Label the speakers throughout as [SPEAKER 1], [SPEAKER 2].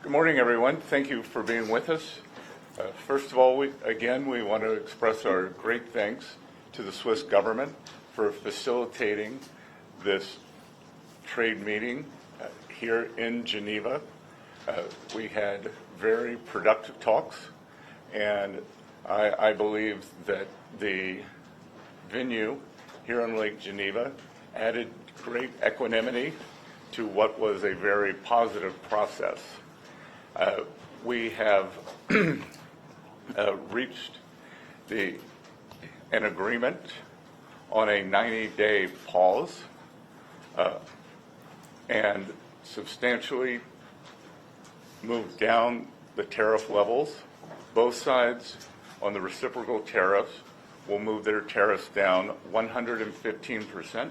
[SPEAKER 1] Good morning, everyone. Thank you for being with us. First of all, we want to express our great thanks to the Swiss government for facilitating this trade meeting here in Geneva. We had very productive talks, and I believe that the venue here on Lake Geneva added great equanimity to what was a very positive process. We have reached an agreement on a 90-day pause and substantially moved down the tariff levels. Both sides on the reciprocal tariffs will move their tariffs down 115%.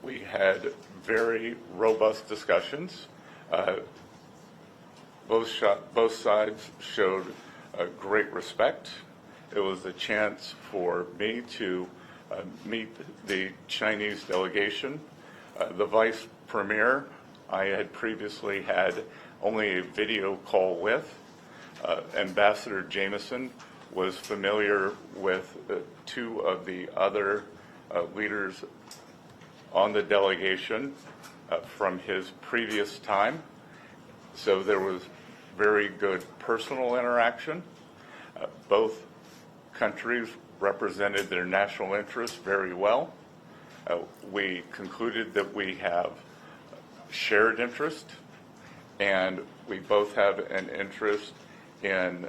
[SPEAKER 1] We had very robust discussions. Both sides showed great respect. It was a chance for me to meet the Chinese delegation. The vice premier I had previously had only a video call with. Ambassador Jamieson was familiar with two of the other leaders on the delegation from his previous time. So there was very good personal interaction. Both countries represented their national interests very well. We concluded that we have shared interest, and we both have an interest in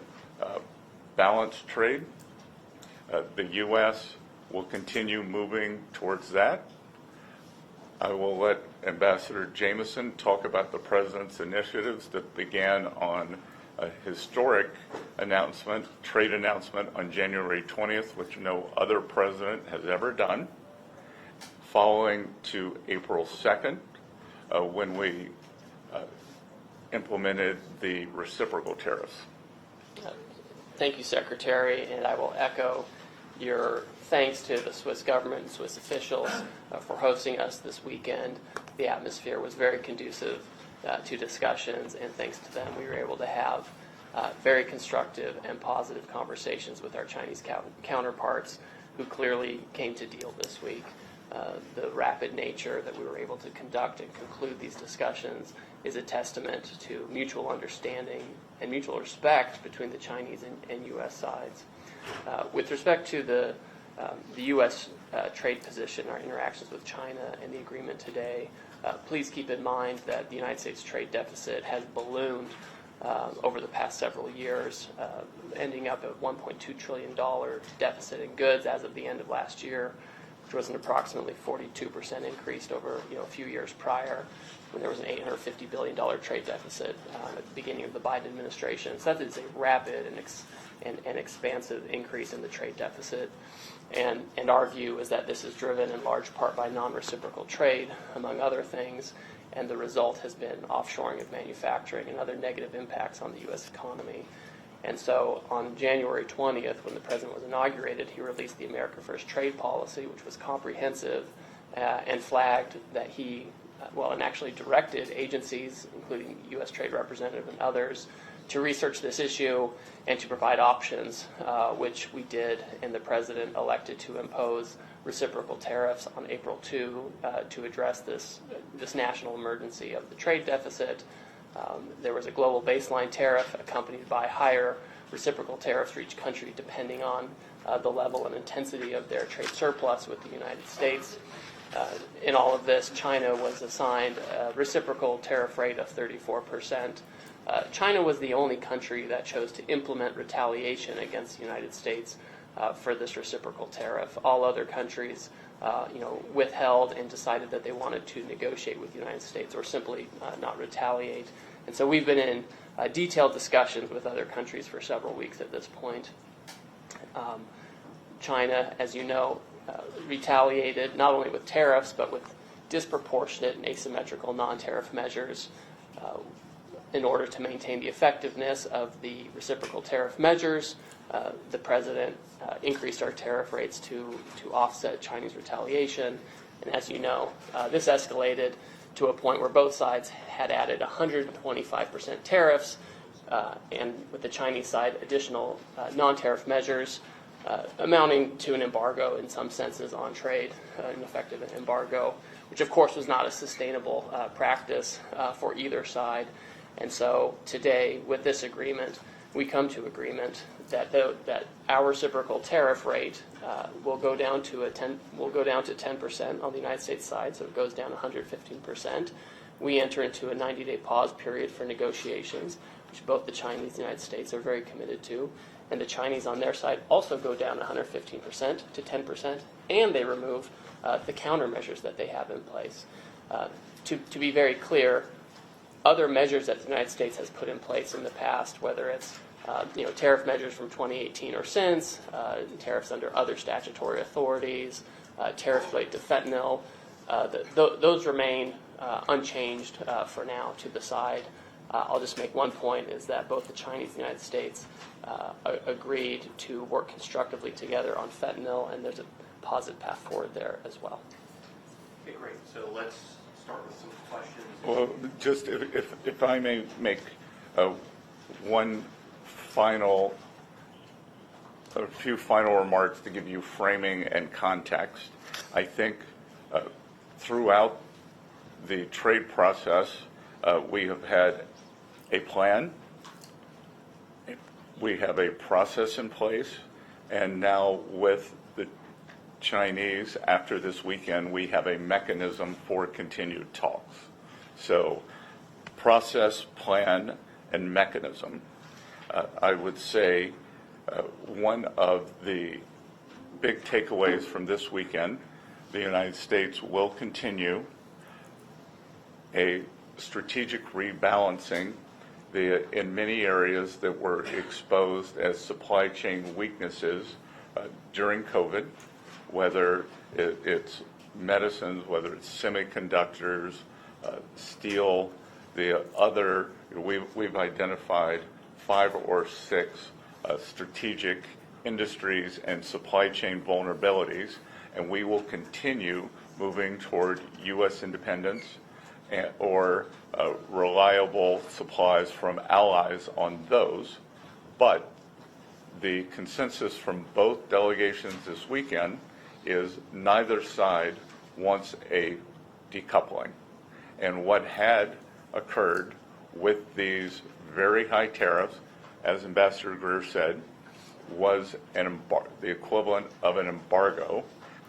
[SPEAKER 1] balanced trade. The U.S. will continue moving towards that. I will let Ambassador Jamieson talk about the President's initiatives that began on a historic trade announcement on January 20th, which no other president has ever done, following to April 2nd, when we implemented the reciprocal tariffs.
[SPEAKER 2] Thank you, Secretary, and I will echo your thanks to the Swiss government and Swiss officials for hosting us this weekend. The atmosphere was very conducive to discussions, and thanks to them, we were able to have very constructive and positive conversations with our Chinese counterparts, who clearly came to deal this week. The rapid nature that we were able to conduct and conclude these discussions is a testament to mutual understanding and mutual respect between the Chinese and U.S. sides. With respect to the U.S. Trade position, our interactions with China, and the agreement today, please keep in mind that the United States trade deficit has ballooned over the past several years, ending up at $1.2 trillion deficit in goods as of the end of last year, which was an approximately 42% increase over a few years prior, when there was an $850 billion trade deficit at the beginning of the Biden administration. So that is a rapid and expansive increase in the trade deficit. And our view is that this is driven in large part by non-reciprocal trade, among other things, and the result has been offshoring of manufacturing and other negative impacts on the U.S. economy. And so on January 20th, when the President was inaugurated, he released the America First trade policy, which was comprehensive and flagged that and actually directed agencies, including U.S. Trade Representative and others, to research this issue and to provide options, which we did, and the President elected to impose reciprocal tariffs on April 2 to address this national emergency of the trade deficit. There was a global baseline tariff accompanied by higher reciprocal tariffs for each country depending on the level and intensity of their trade surplus with the United States. In all of this, China was assigned a reciprocal tariff rate of 34%. China was the only country that chose to implement retaliation against the United States for this reciprocal tariff. All other countries, withheld and decided that they wanted to negotiate with the United States or simply not retaliate. And so we've been in detailed discussions with other countries for several weeks at this point. China, as you know, retaliated not only with tariffs but with disproportionate and asymmetrical non-tariff measures in order to maintain the effectiveness of the reciprocal tariff measures. The President increased our tariff rates to offset Chinese retaliation, And as you know, this escalated to a point where both sides had added 125% tariffs, and with the Chinese side, additional non-tariff measures, amounting to an embargo in some senses on trade, an effective embargo, which of course was not a sustainable practice for either side. And so today, with this agreement, we come to agreement that our reciprocal tariff rate will go down to 10% on the United States side, so it goes down 115%. We enter into a 90-day pause period for negotiations, which both the Chinese and the United States are very committed to. And the Chinese on their side also go down 115% to 10%, and they remove the countermeasures that they have in place. To be very clear, other measures that the United States has put in place in the past, whether it's tariff measures from 2018 or since, tariffs under other statutory authorities, tariffs related to fentanyl, those remain unchanged for now to the side. I'll just make one point, is that both the Chinese and the United States agreed to work constructively together on fentanyl, and there's a positive path forward there as well.
[SPEAKER 3] Okay, great. So let's start with some questions.
[SPEAKER 1] Well, just if I may make a few final remarks to give you framing and context. I think throughout the trade process, we have had a plan, we have a process in place, and now with the Chinese, after this weekend, we have a mechanism for continued talks. So process, plan, and mechanism. I would say one of the big takeaways from this weekend, the United States will continue a strategic rebalancing in many areas that were exposed as supply chain weaknesses during COVID, whether it's medicines, whether it's semiconductors, steel, we've identified 5 or 6 strategic industries and supply chain vulnerabilities, and we will continue moving toward U.S. independence or reliable supplies from allies on those. But the consensus from both delegations this weekend is neither side wants a decoupling. And what had occurred with these very high tariffs, as Ambassador Greer said, was the equivalent of an embargo,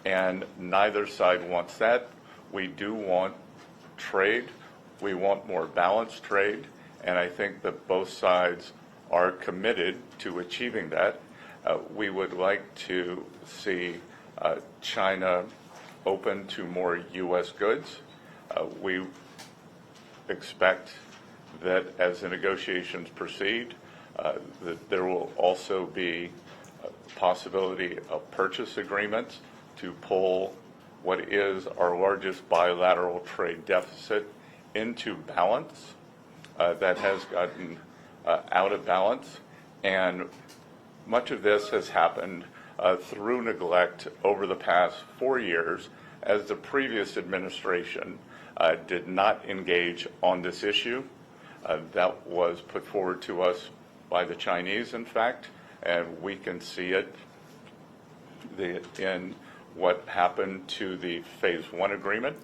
[SPEAKER 1] and neither side wants that. We do want trade. We want more balanced trade, and I think that both sides are committed to achieving that. We would like to see China open to more U.S. goods. We expect that as the negotiations proceed, that there will also be a possibility of purchase agreements to pull what is our largest bilateral trade deficit into balance that has gotten out of balance. And much of this has happened through neglect over the past 4 years, as the previous administration did not engage on this issue. That was put forward to us by the Chinese, in fact, and we can see it in what happened to the Phase 1 agreement.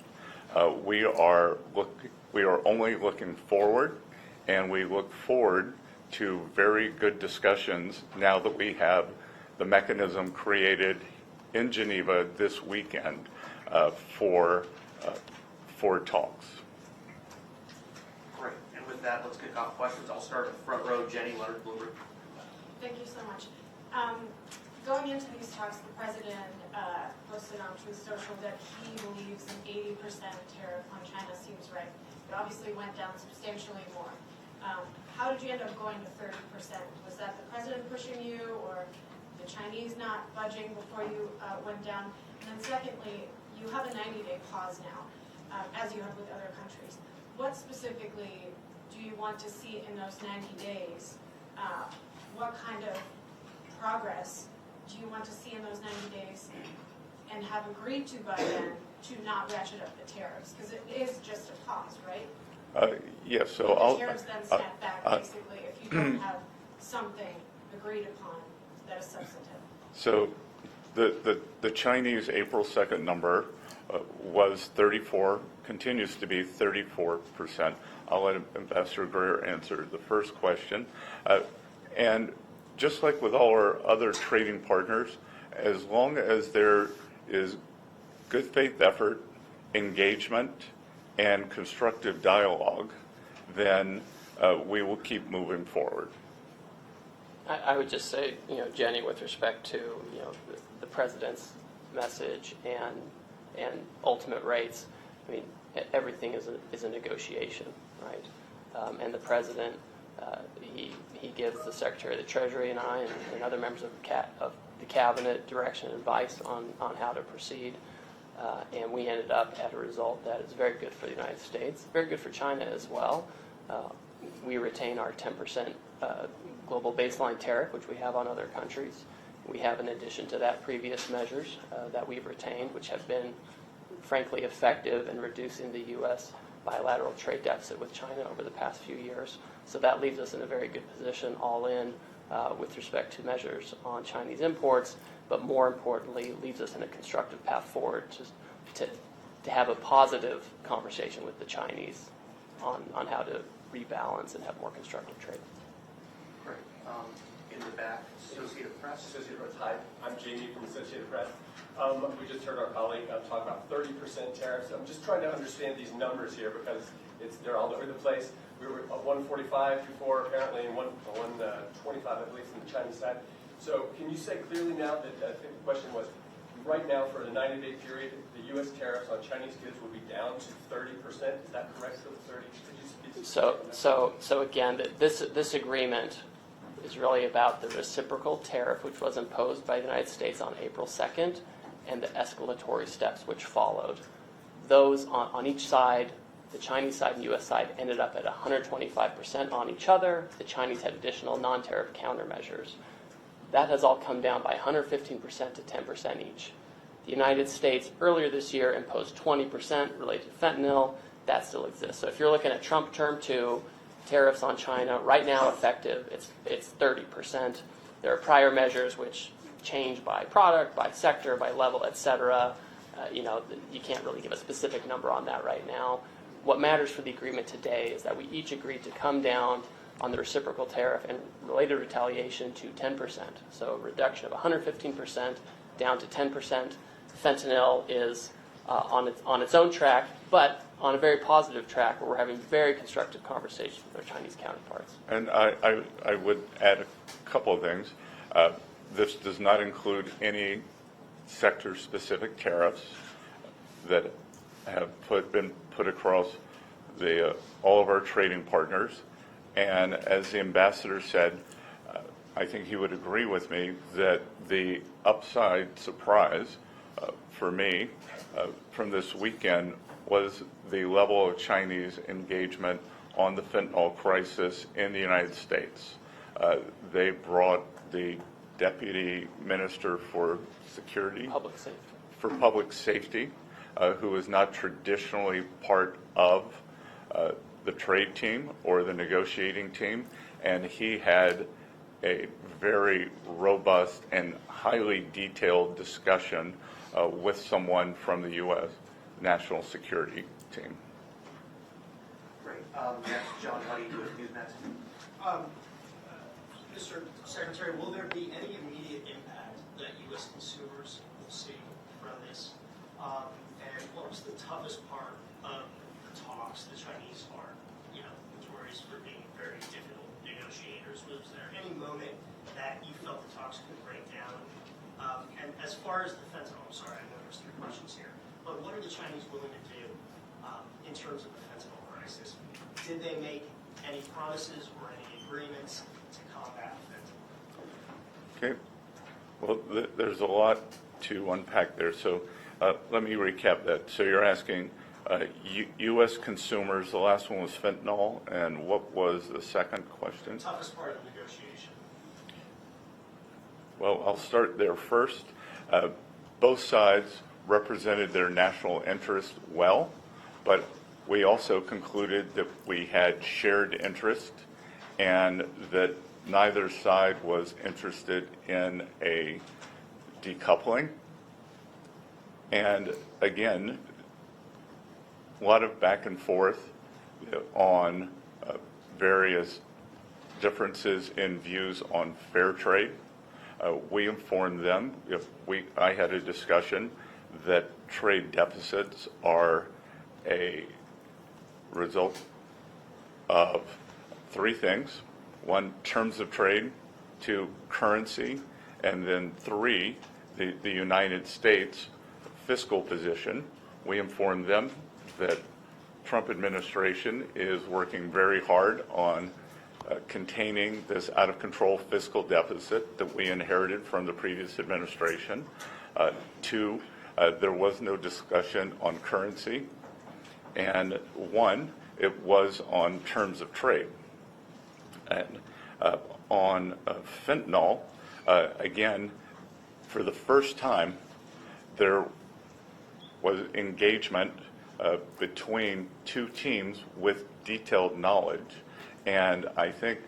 [SPEAKER 1] We are only looking forward, and we look forward to very good discussions now that we have the mechanism created in Geneva this weekend for talks.
[SPEAKER 3] Great. And with that, let's kick off questions. I'll start at the front row. Jenny, Leonard, Bloomberg.
[SPEAKER 4] Thank you so much. Going into these talks, the president posted on Truth Social that he believes an 80% tariff on China seems right. It obviously went down substantially more. How did you end up going to 30%? Was that the president pushing you, or the Chinese not budging before you went down? And then secondly, you have a 90-day pause now, as you have with other countries. What specifically do you want to see in those 90 days? What kind of progress do you want to see in those 90 days and have agreed to by then to not ratchet up the tariffs? Because it is just a pause, right?
[SPEAKER 1] Yes, so
[SPEAKER 4] The
[SPEAKER 1] I'll...
[SPEAKER 4] tariffs then snap back, basically, if you don't have something agreed upon that is substantive.
[SPEAKER 1] So the Chinese April 2nd number was 34, continues to be 34%. I'll let Ambassador Greer answer the first question. And just like with all our other trading partners, as long as there is good faith effort, engagement, and constructive dialogue, then we will keep moving forward.
[SPEAKER 2] I would just say, Jenny, with respect to, the president's message and ultimate rates, I mean, everything is a negotiation, right? And the president, he gives the Secretary of the Treasury and I and other members of the cabinet direction and advice on how to proceed. And we ended up at a result that is very good for the United States, very good for China as well. We retain our 10% global baseline tariff, which we have on other countries. We have, in addition to that, previous measures that we've retained, which have been, frankly, effective in reducing the U.S. bilateral trade deficit with China over the past few years. So that leaves us in a very good position all in with respect to measures on Chinese imports, but more importantly, leaves us in a constructive path forward to have a positive conversation with the Chinese on how to rebalance and have more constructive trade.
[SPEAKER 3] Great. In the back, Associated Press.
[SPEAKER 5] Associated Press, hi. I'm Jamie from Associated Press. We just heard our colleague talk about 30% tariffs. I'm just trying to understand these numbers here because they're all over the place. We were at 145 before, apparently, and 125, I believe, from the Chinese side. So can you say clearly now that, I think the question was, right now for the 90-day period, the U.S. tariffs on Chinese goods will be down to 30%. Is that correct for the 30?
[SPEAKER 2] So again, this agreement is really about the reciprocal tariff, which was imposed by the United States on April 2nd, and the escalatory steps which followed. Those on each side, the Chinese side and the U.S. side, ended up at 125% on each other. The Chinese had additional non-tariff countermeasures. That has all come down by 115% to 10% each. The United States earlier this year imposed 20% related to fentanyl. That still exists. So if you're looking at Trump Term 2, tariffs on China, right now effective, it's 30%. There are prior measures which change by product, by sector, by level, et cetera. You can't really give a specific number on that right now. What matters for the agreement today is that we each agreed to come down on the reciprocal tariff and related retaliation to 10%. So a reduction of 115% down to 10%. Fentanyl is on its own track, but on a very positive track where we're having very constructive conversations with our Chinese counterparts.
[SPEAKER 1] And I would add a couple of things. This does not include any sector-specific tariffs that have been put across all of our trading partners. And as the ambassador said, I think he would agree with me that the upside surprise for me from this weekend was the level of Chinese engagement on the fentanyl crisis in the United States. They brought the Deputy Minister for Public Safety, who is not traditionally part of the trade team or the negotiating team, and he had a very robust and highly detailed discussion with someone from the U.S. National Security Team.
[SPEAKER 3] Great. Next, John Huddy with Newsmax.
[SPEAKER 6] Mr. Secretary, will there be any immediate impact that U.S. consumers will see from this? And what was the toughest part of the talks? The Chinese are, notorious for being very difficult negotiators. Was there any moment that you felt the talks could break down? And as far as the fentanyl, I'm sorry, I know there's 3 questions here, but what are the Chinese willing to do in terms of the fentanyl crisis? Did they make any promises or any agreements to combat fentanyl?
[SPEAKER 1] Okay. Well, there's a lot to unpack there. So let me recap that. So you're asking U.S. consumers, the last one was fentanyl, and what was the second question?
[SPEAKER 6] The toughest part of the negotiation.
[SPEAKER 1] Well, I'll start there first. Both sides represented their national interest well, but we also concluded that we had shared interest and that neither side was interested in a decoupling. And again, a lot of back and forth on various differences in views on fair trade. We informed them, I had a discussion that trade deficits are a result of three things. One, terms of trade. Two, currency. And then three, the United States fiscal position. We informed them that Trump administration is working very hard on containing this out-of-control fiscal deficit that we inherited from the previous administration. Two, there was no discussion on currency. And one, it was on terms of trade. And on fentanyl, again, for the first time, there was engagement between two teams with detailed knowledge. And I think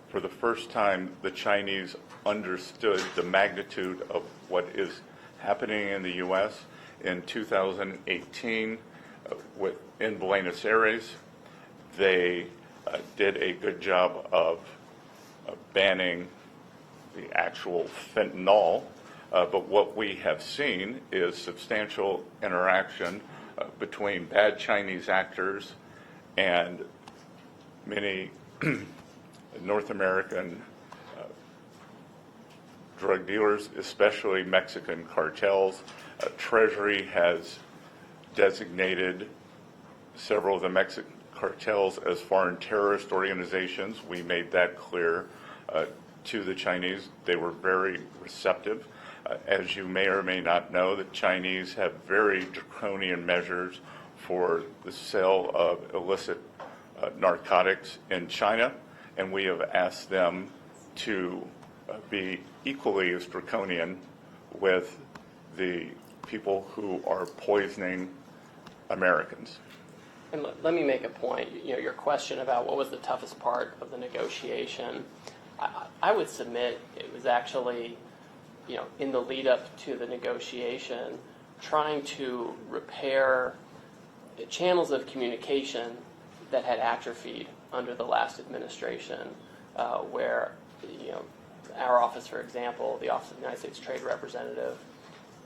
[SPEAKER 1] for the first time, the Chinese understood the magnitude of what is happening in the U.S. In 2018, in Buenos Aires, they did a good job of banning the actual fentanyl, but what we have seen is substantial interaction between bad Chinese actors and many North American drug dealers, especially Mexican cartels. Treasury has designated several of the Mexican cartels as foreign terrorist organizations. We made that clear to the Chinese. They were very receptive. As you may or may not know, the Chinese have very draconian measures for the sale of illicit narcotics in China, and we have asked them to be equally as draconian with the people who are poisoning Americans.
[SPEAKER 2] And let me make a point. Your question about what was the toughest part of the negotiation, I would submit it was actually, in the lead up to the negotiation, trying to repair channels of communication that had atrophied under the last administration, where, our office, for example, the Office of the United States Trade Representative,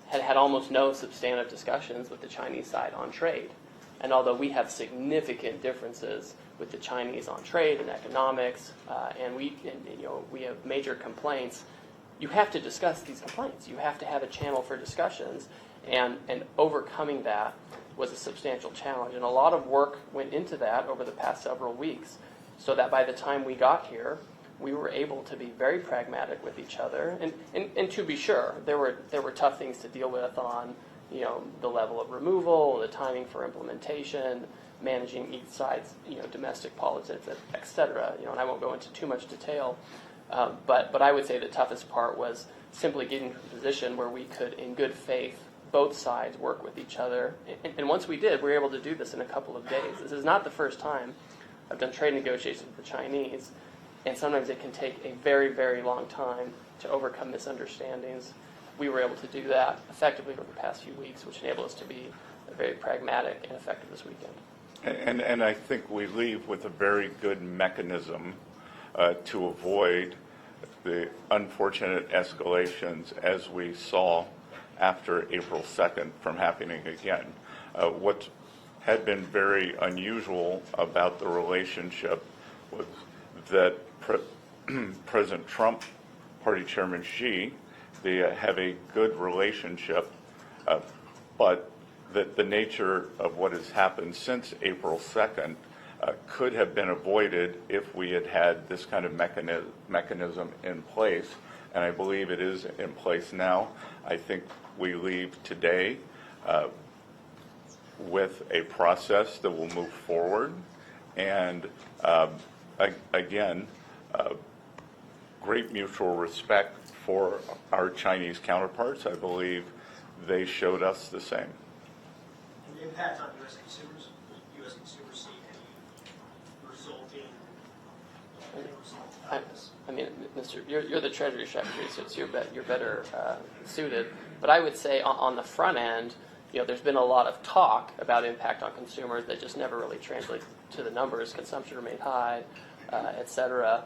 [SPEAKER 2] had almost no substantive discussions with the Chinese side on trade. And although we have significant differences with the Chinese on trade and economics, and we have major complaints, you have to discuss these complaints. You have to have a channel for discussions, and overcoming that was a substantial challenge. And a lot of work went into that over the past several weeks, so that by the time we got here, we were able to be very pragmatic with each other. And to be sure, there were tough things to deal with on the level of removal, the timing for implementation, managing each side's domestic politics, et cetera. And I won't go into too much detail. But I would say the toughest part was simply getting to a position where we could, in good faith, both sides work with each other. And once we did, we were able to do this in a couple of days. This is not the first time I've done trade negotiations with the Chinese, and sometimes it can take a very, very long time to overcome misunderstandings. We were able to do that effectively over the past few weeks, which enabled us to be very pragmatic and effective this weekend.
[SPEAKER 1] And I think we leave with a very good mechanism to avoid the unfortunate escalations as we saw after April 2nd from happening again. What had been very unusual about the relationship was that President Trump, Party Chairman Xi, they have a good relationship, but that the nature of what has happened since April 2nd could have been avoided if we had had this kind of mechanism in place, and I believe it is in place now. I think we leave today with a process that will move forward, and again, great mutual respect for our Chinese counterparts. I believe they showed us the same.
[SPEAKER 6] And the impact on U.S. consumers? Do U.S. consumers see any resulting result out of this?
[SPEAKER 2] I mean, Mr. You're the Treasury Secretary, so you're better suited. But I would say on the front end, there's been a lot of talk about impact on consumers that just never really translates to the numbers. Consumption remained high, et cetera.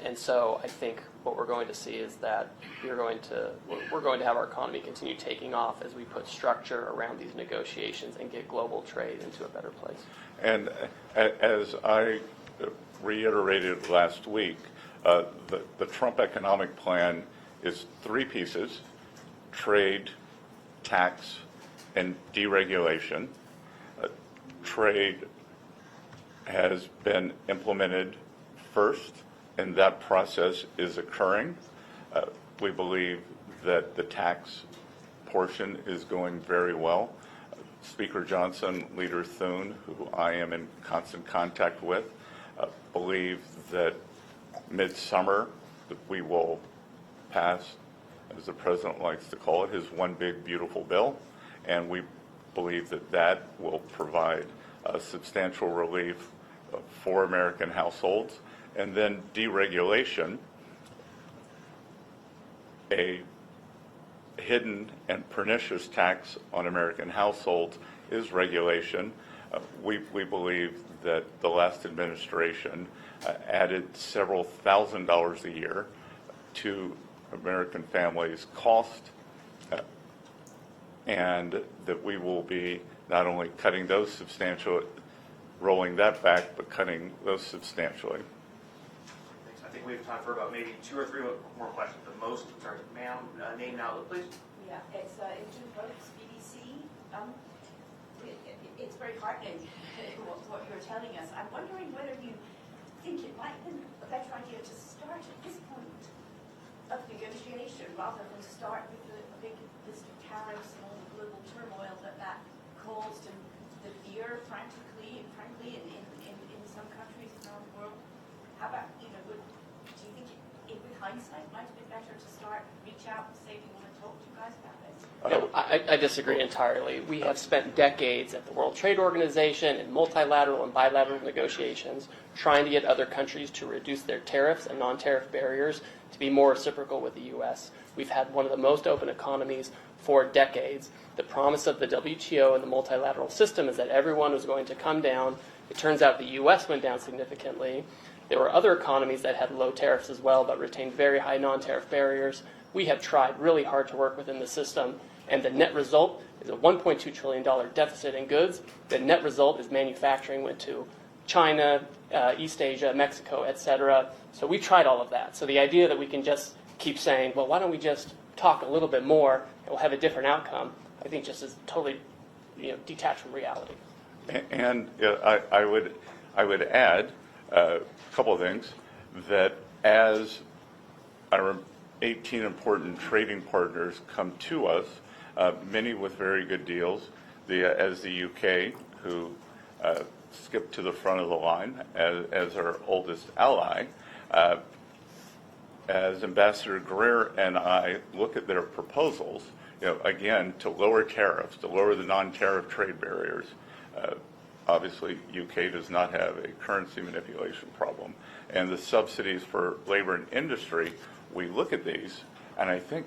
[SPEAKER 2] And so I think what we're going to see is that we're going to have our economy continue taking off as we put structure around these negotiations and get global trade into a better place.
[SPEAKER 1] And as I reiterated last week, the Trump economic plan is 3 pieces: trade, tax, and deregulation. Trade has been implemented first, and that process is occurring. We believe that the tax portion is going very well. Speaker Johnson, Leader Thune, who I am in constant contact with, believe that midsummer that we will pass, as the president likes to call it, his one big beautiful bill, and we believe that that will provide substantial relief for American households. And then deregulation, a hidden and pernicious tax on American households, is regulation. We believe that the last administration added several $1,000s a year to American families' cost, and that we will be not only cutting those substantially, rolling that back, but cutting those substantially.
[SPEAKER 3] Thanks. I think we have time for about maybe 2 or 3 more questions. The most, sorry, ma'am, name and outlet, please.
[SPEAKER 7] Yeah, it's June Brooks, BBC. It's very heartening what you're telling us. I'm wondering whether you think it might have been a better idea to start at this point of negotiation rather than start with the big list of tariffs and all the global turmoil that caused and the fear, frankly, in some countries around the world. How about, do you think with hindsight might have been better to start, reach out and say we want to talk to you guys about this?
[SPEAKER 2] No, I disagree entirely. We have spent decades at the World Trade Organization in multilateral and bilateral negotiations trying to get other countries to reduce their tariffs and non-tariff barriers to be more reciprocal with the U.S. We've had one of the most open economies for decades. The promise of the WTO and the multilateral system is that everyone was going to come down. It turns out the U.S. went down significantly. There were other economies that had low tariffs as well, but retained very high non-tariff barriers. We have tried really hard to work within the system, and the net result is a $1.2 trillion deficit in goods. The net result is manufacturing went to China, East Asia, Mexico, et cetera. So we tried all of that. So the idea that we can just keep saying, well, why don't we just talk a little bit more and we'll have a different outcome, I think just is totally detached from reality.
[SPEAKER 1] And I would add a couple of things, that as our 18 important trading partners come to us, many with very good deals, as the UK, who skipped to the front of the line as our oldest ally, as Ambassador Greer and I look at their proposals, again, to lower tariffs, to lower the non-tariff trade barriers. Obviously, UK does not have a currency manipulation problem. And the subsidies for labor and industry, we look at these, and I think,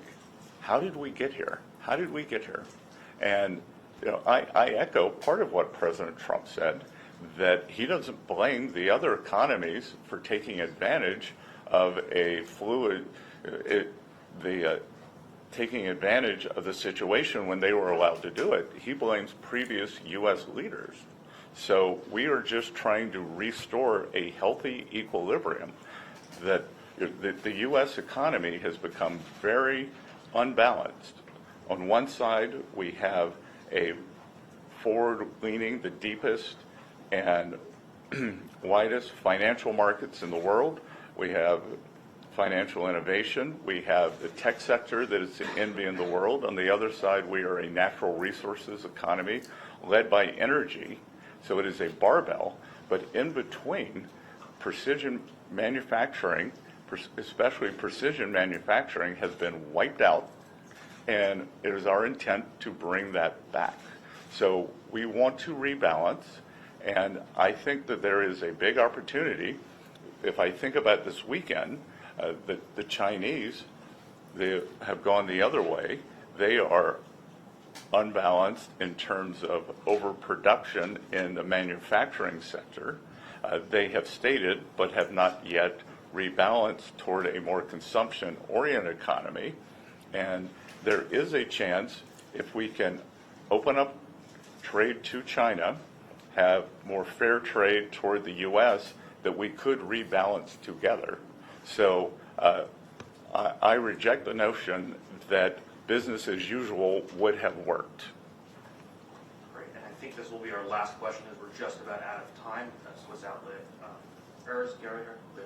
[SPEAKER 1] how did we get here? How did we get here? And I echo part of what President Trump said, that he doesn't blame the other economies for taking advantage of a fluid, taking advantage of the situation when they were allowed to do it. He blames previous U.S. leaders. So we are just trying to restore a healthy equilibrium. That the U.S. economy has become very unbalanced. On one side, we have a forward-leaning, the deepest and widest financial markets in the world. We have financial innovation. We have the tech sector that is the envy in the world. On the other side, we are a natural resources economy led by energy. So it is a barbell. But in between, precision manufacturing, especially precision manufacturing, has been wiped out. and it is our intent to bring that back. So we want to rebalance, and I think that there is a big opportunity. If I think about this weekend, the Chinese, they have gone the other way. They are unbalanced in terms of overproduction in the manufacturing sector. They have stated, but have not yet rebalanced toward a more consumption-oriented economy. And there is a chance, if we can open up trade to China, have more fair trade toward the U.S., that we could rebalance together. So I reject the notion that business as usual would have worked.
[SPEAKER 3] Great, and I think this will be our last question as we're just about out of time. Swiss outlet, Urs Geringer with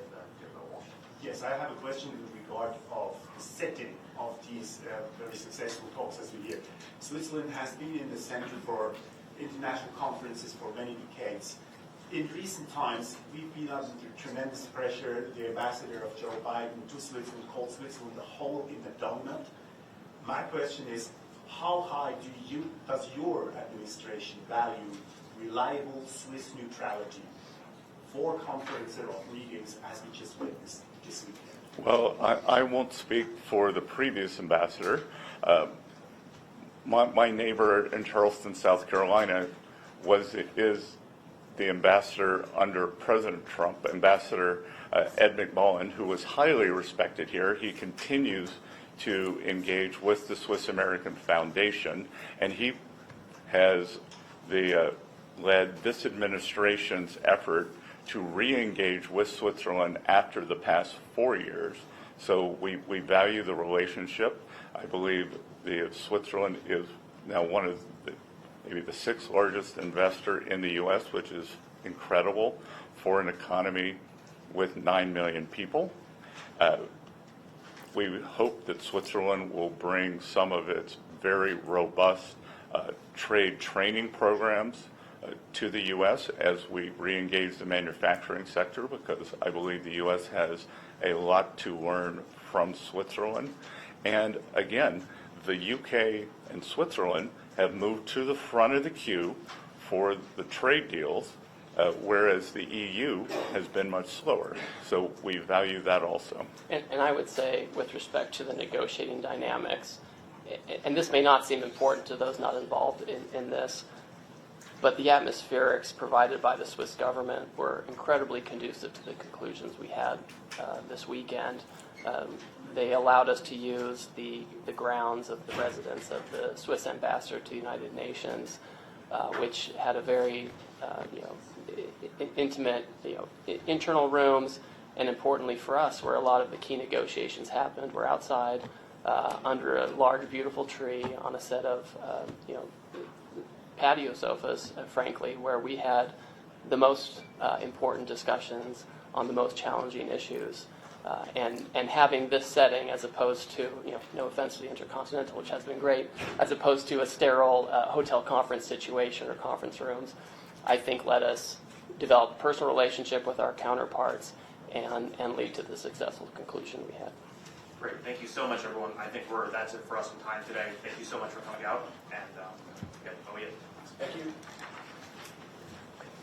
[SPEAKER 3] Walsh.
[SPEAKER 8] Yes, I have a question in regard of the setting of these very successful talks as we hear. Switzerland has been in the center for international conferences for many decades. In recent times, we've been under tremendous pressure. The ambassador of Joe Biden to Switzerland called Switzerland the hole in the donut. My question is, how high does your administration value reliable Swiss neutrality for conferences or meetings as we just witnessed this weekend?
[SPEAKER 1] Well, I won't speak for the previous ambassador. My neighbor in Charleston, South Carolina, is the ambassador under President Trump, Ambassador Ed McMullen, who was highly respected here. He continues to engage with the Swiss American Foundation, and he has led this administration's effort to re-engage with Switzerland after the past 4 years. So we value the relationship. I believe Switzerland is now one of maybe the sixth largest investor in the U.S., which is incredible for an economy with 9 million people. We hope that Switzerland will bring some of its very robust trade training programs to the U.S. as we re-engage the manufacturing sector, because I believe the U.S. has a lot to learn from Switzerland. And again, the UK and Switzerland have moved to the front of the queue for the trade deals, whereas the EU has been much slower. So we value that also.
[SPEAKER 2] And I would say, with respect to the negotiating dynamics, and this may not seem important to those not involved in this, but the atmospherics provided by the Swiss government were incredibly conducive to the conclusions we had this weekend. They allowed us to use the grounds of the residence of the Swiss ambassador to the United Nations, which had a very intimate internal rooms, and importantly for us, where a lot of the key negotiations happened. We're outside under a large, beautiful tree on a set of patio sofas, frankly, where we had the most important discussions on the most challenging issues. And having this setting, as opposed to, no offense to the Intercontinental, which has been great, as opposed to a sterile hotel conference situation or conference rooms, I think let us develop a personal relationship with our counterparts and lead to the successful conclusion we had.
[SPEAKER 3] Great. Thank you so much, everyone. I think that's it for us in time today. Thank you so much for coming out. And,
[SPEAKER 5] Thank you.